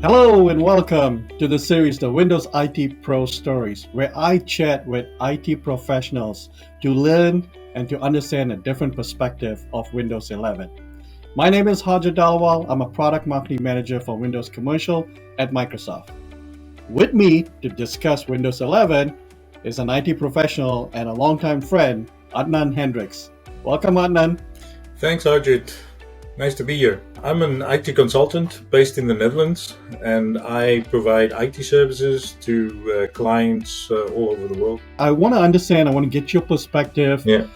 Hello and welcome to the series The Windows IT Pro Stories, where I chat with IT professionals to learn and to understand a different perspective of Windows 11. My name is Hajar Dalwal. I'm a product marketing manager for Windows Commercial at Microsoft. With me to discuss Windows 11 is an IT professional and a longtime friend, Adnan Hendricks. Welcome, Adnan. Thanks, Arjit. Nice to be here. I'm an IT consultant based in the Netherlands, and I provide IT services to clients all over the world. I want to understand, I want to get your perspective. Yeah.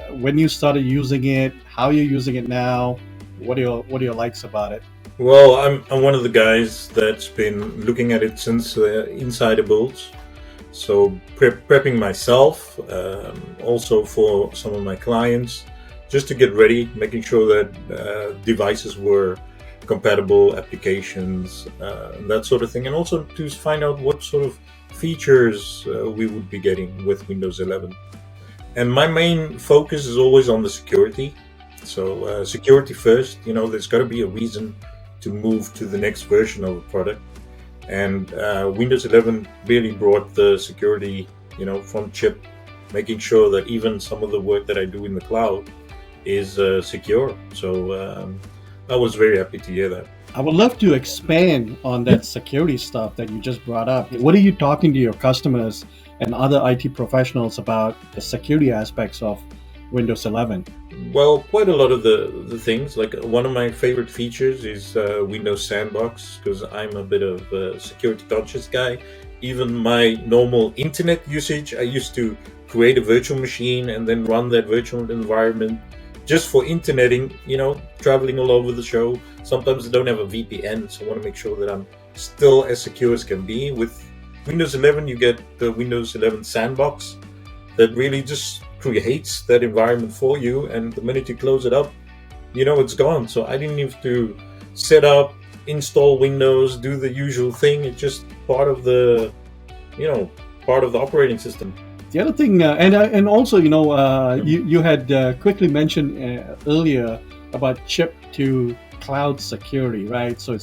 When you started using it, how you're using it now, what are your likes about it? Well, I'm one of the guys that's been looking at it since insider builds. So prepping myself, also for some of my clients, just to get ready, making sure that devices were compatible, applications, that sort of thing, and also to find out what sort of features we would be getting with Windows 11. And my main focus is always on the security. So security first, there's got to be a reason to move to the next version of a product. And Windows 11 really brought the security, from chip, making sure that even some of the work that I do in the cloud is secure. So I was very happy to hear that. I would love to expand on that security stuff that you just brought up. What are you talking to your customers and other IT professionals about the security aspects of Windows 11? Well, quite a lot of the things. Like one of my favorite features is Windows Sandbox, because I'm a bit of a security conscious guy. Even my normal internet usage, I used to create a virtual machine and then run that virtual environment just for interneting, traveling all over the show. Sometimes I don't have a VPN, so I want to make sure that I'm still as secure as can be. With Windows 11, you get the Windows 11 Sandbox that really just creates that environment for you, and the minute you close it up, it's gone. So I didn't have to set up, install Windows, do the usual thing. It's just part of the operating system. The other thing, and also, you had quickly mentioned earlier about chip to cloud security, right? So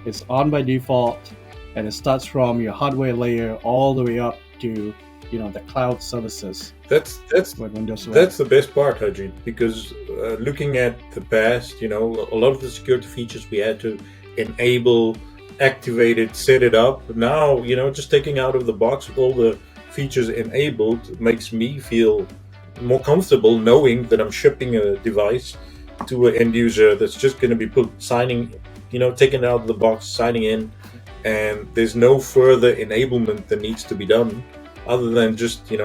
it's on by default, and it starts from your hardware layer all the way up to the cloud services. That's with Windows 11. That's the best part, Ajit, because looking at the past, a lot of the security features we had to enable, activate it, set it up. Now, just taking out of the box with all the features enabled makes me feel more comfortable knowing that I'm shipping a device to an end user that's just going to be taken out of the box, signing in, and there's no further enablement that needs to be done other than just the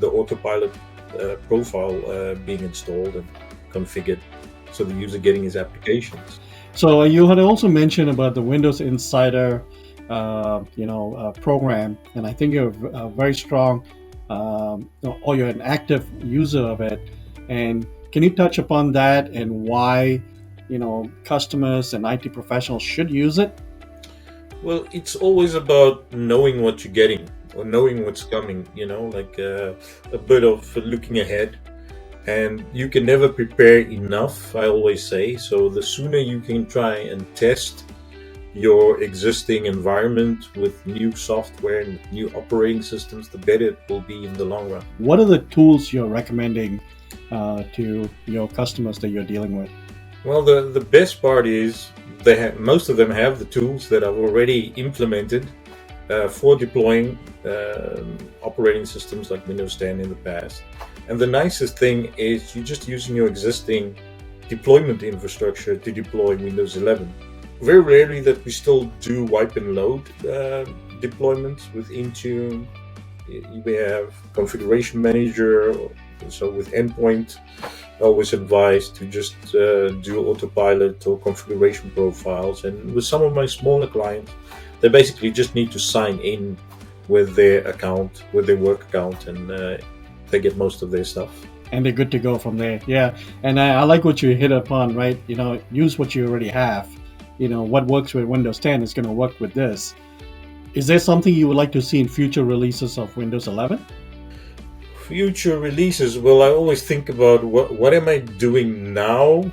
autopilot profile being installed and configured, so the user getting his applications. So you had also mentioned about the Windows Insider program, and I think you're very strong, or you're an active user of it. And can you touch upon that and why, customers and IT professionals should use it? Well, it's always about knowing what you're getting or knowing what's coming, like a bit of looking ahead. And you can never prepare enough, I always say. So the sooner you can try and test your existing environment with new software and new operating systems, the better it will be in the long run. What are the tools you're recommending to your customers that you're dealing with? Well, the best part is most of them have the tools that I've already implemented for deploying operating systems like Windows 10 in the past. And the nicest thing is you're just using your existing deployment infrastructure to deploy Windows 11. Very rarely that we still do wipe and load deployments with Intune. We have configuration manager. So with endpoint, I always advise to just do autopilot or configuration profiles. And with some of my smaller clients, they basically just need to sign in with their account, with their work account, and they get most of their stuff. And they're good to go from there. Yeah. And I like what you hit upon, right? Use what you already have. What works with Windows 10 is going to work with this. Is there something you would like to see in future releases of Windows 11? Future releases, well, I always think about what am I doing now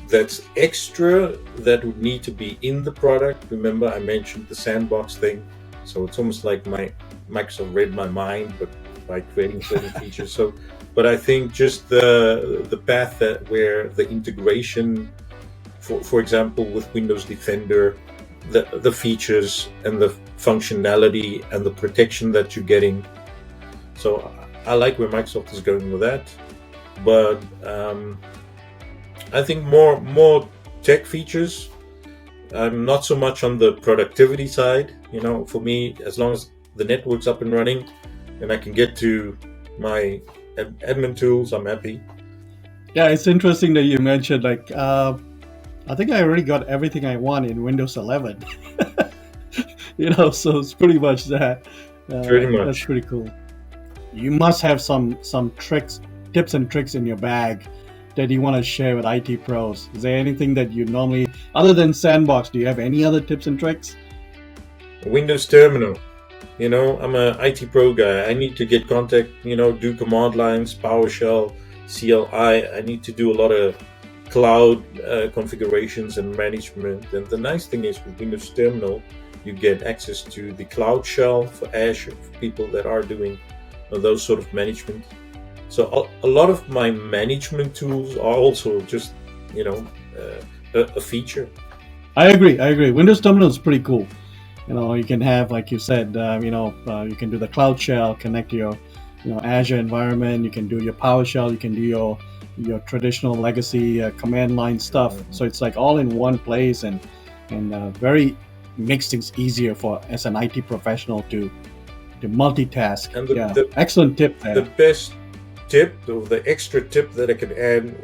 that's extra that would need to be in the product. Remember, I mentioned the sandbox thing, so it's almost like my Microsoft read my mind, but by creating certain features. So, but I think just the path that where the integration, for example, with Windows Defender, the features and the functionality and the protection that you're getting. So I like where Microsoft is going with that, but I think more tech features. I'm not so much on the productivity side. For me, as long as the network's up and running and I can get to my admin tools, I'm happy. Yeah, it's interesting that you mentioned like I think I already got everything I want in Windows 11. So it's pretty much that. Pretty That's much. pretty cool. You must have some tricks, tips and tricks in your bag that you want to share with IT pros. Is there anything that you normally, other than Sandbox, do you have any other tips and tricks? Windows Terminal. I'm a IT pro guy. I need to get contact, do command lines, PowerShell, CLI. I need to do a lot of cloud configurations and management. And the nice thing is with Windows Terminal, you get access to the cloud shell for Azure for people that are doing those sort of management. So a lot of my management tools are also just, a feature. I agree. Windows Terminal is pretty cool. You can have, like you said, you can do the cloud shell, connect to your, Azure environment. You can do your PowerShell. You can do your traditional legacy command line stuff. So it's like all in one place, and very makes things easier for as an IT professional to multitask. And Yeah, excellent tip the there. best tip, or the extra tip that I could add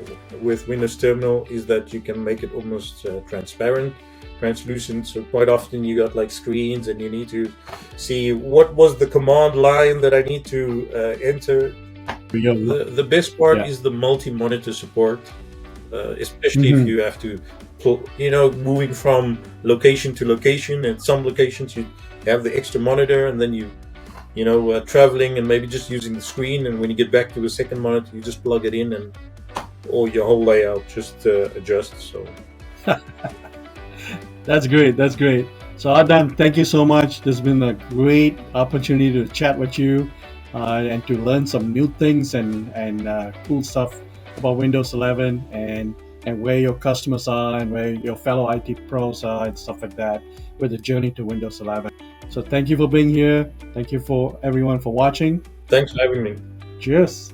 with Windows Terminal, is that you can make it almost transparent, translucent. So quite often you got like screens and you need to see what was the command line that I need to enter. The best part Yeah. is the multi-monitor support, especially if you have to pull, moving from location to location. And some locations you have the extra monitor, and then traveling and maybe just using the screen. And when you get back to a second monitor, you just plug it in, and or your whole layout just adjusts. So That's great. That's great. So Adam, thank you so much. This has been a great opportunity to chat with you and to learn some new things and cool stuff about Windows 11 and where your customers are and where your fellow IT pros are and stuff like that with the journey to Windows 11. So thank you for being here. Thank you for everyone for watching. thanks for having me. Cheers.